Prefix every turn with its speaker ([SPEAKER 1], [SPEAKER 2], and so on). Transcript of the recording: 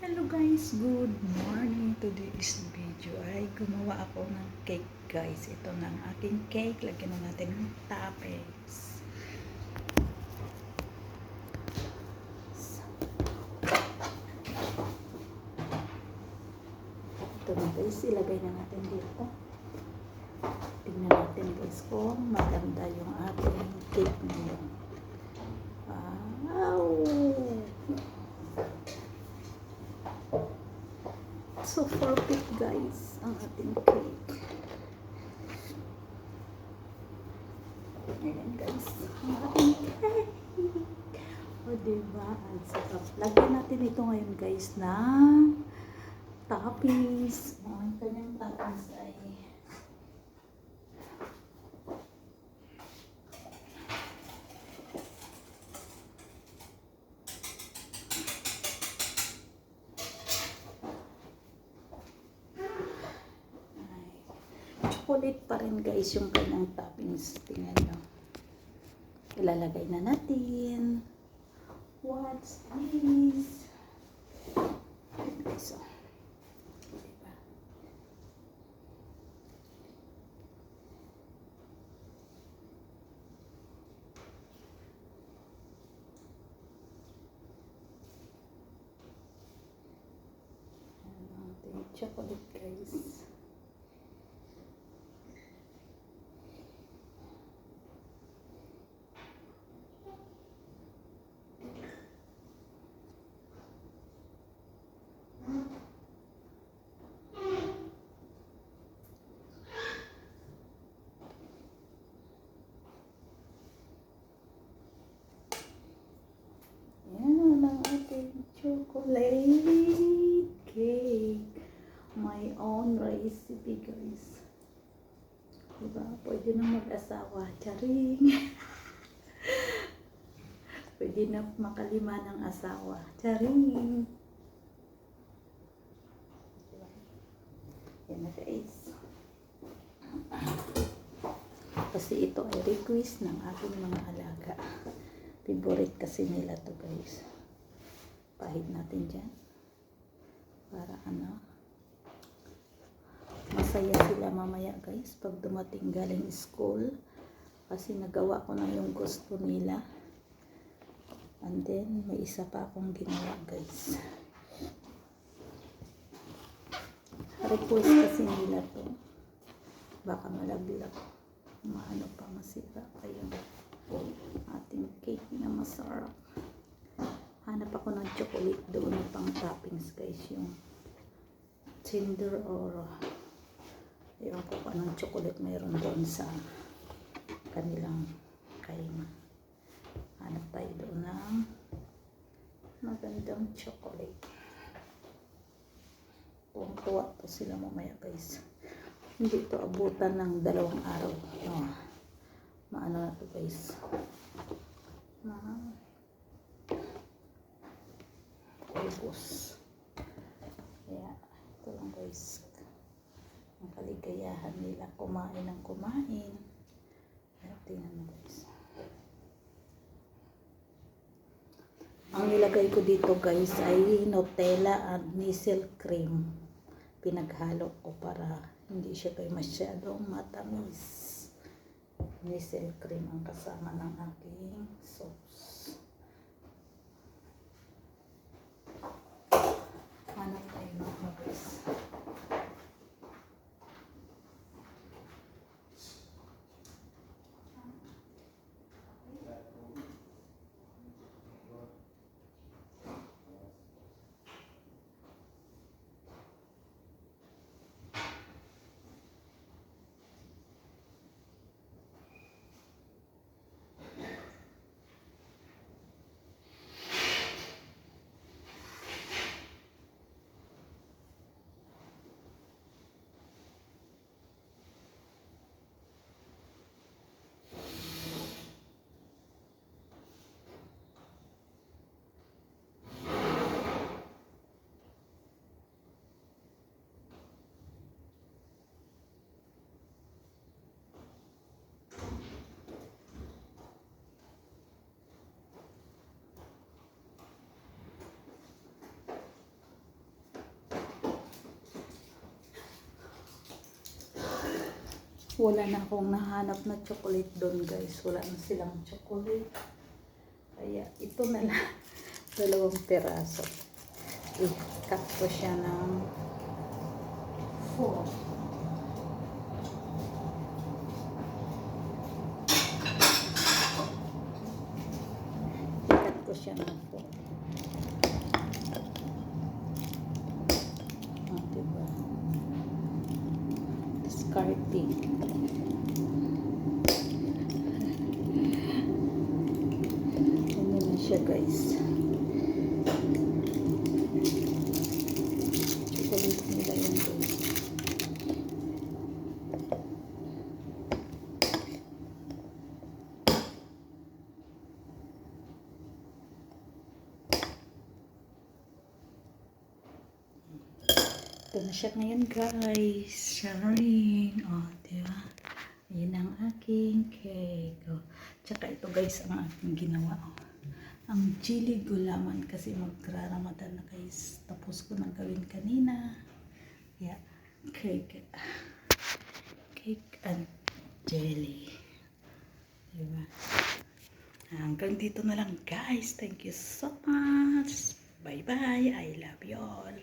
[SPEAKER 1] Hello guys, good morning. Today's video ay gumawa ako ng cake guys. Ito na ang aking cake. Lagyan na natin ng toppings. Ito na guys, ilagay na natin dito. Tingnan natin guys kung maganda yung ating cake ngayon. Wow! So perfect guys ang ating cake. Ayan guys, ang ating cake. O diba, ang sarap. Lagyan natin ito ngayon guys ng toppings. Ang kanyang toppings ay chocolate pa rin guys yung kanyang toppings. Tingnan nyo. Ilalagay na natin. What's this? Okay, so. Diba? Ayan, chocolate guys. Chocolate cake. My own recipe guys. Diba? Pwede na mag-asawa. Charing. Pwede na makalima ng asawa. Charing. Diba? Yan na guys. Kasi ito ay request ng aking mga alaga. Favorite kasi nila to guys. Pahid natin dyan. Para masaya sila mamaya guys. Pag dumating galing school. Kasi nagawa ko na yung gusto nila. And then, may isa pa akong ginawa guys. Request kasi nila to. Baka malaglag. Maano pa masira pa yung ating cake na masarap. Hanap ako ng chocolate doon ng pang toppings guys, yung Kinder or ewan ko pa ng chocolate mayroon doon sa kanilang kaima. Hanap tayo doon ng magandang chocolate. Tuwang-tuwa to sila mamaya guys. Hindi to abutan ng 2 araw. Maano na to guys. Ubos. Kaya, ito lang guys. Ang kaligayahan nila kumain ng kumain. Kaya, tingnan mo guys. Ang nilagay ko dito guys ay Nutella at Hazel cream. Pinaghalo ko para hindi siya kayo masyadong matamis. Hazel cream ang kasama ng aking sauce. Hanap tayo mga guys. Wala na akong nahanap na chocolate doon guys. Wala na silang chocolate. Kaya ito na lang. 2 piraso. I-cut ko siya ng 4. I-cut ko siya ng 4. Diba? Discarding. Ganyan na siya guys. Chocolate nila yan guys. Ito na siya ngayon guys. Sharing. Oh, diba? Ayan ang aking cake. Oh. Tsaka ito guys ang aking ginawa. Oh. Ang chili gulaman kasi magra-Ramadan na guys. Tapos ko nang gawin kanina. Yeah. Cake. Cake and jelly. Diba? Hanggang dito na lang guys. Thank you so much. Bye bye. I love you all.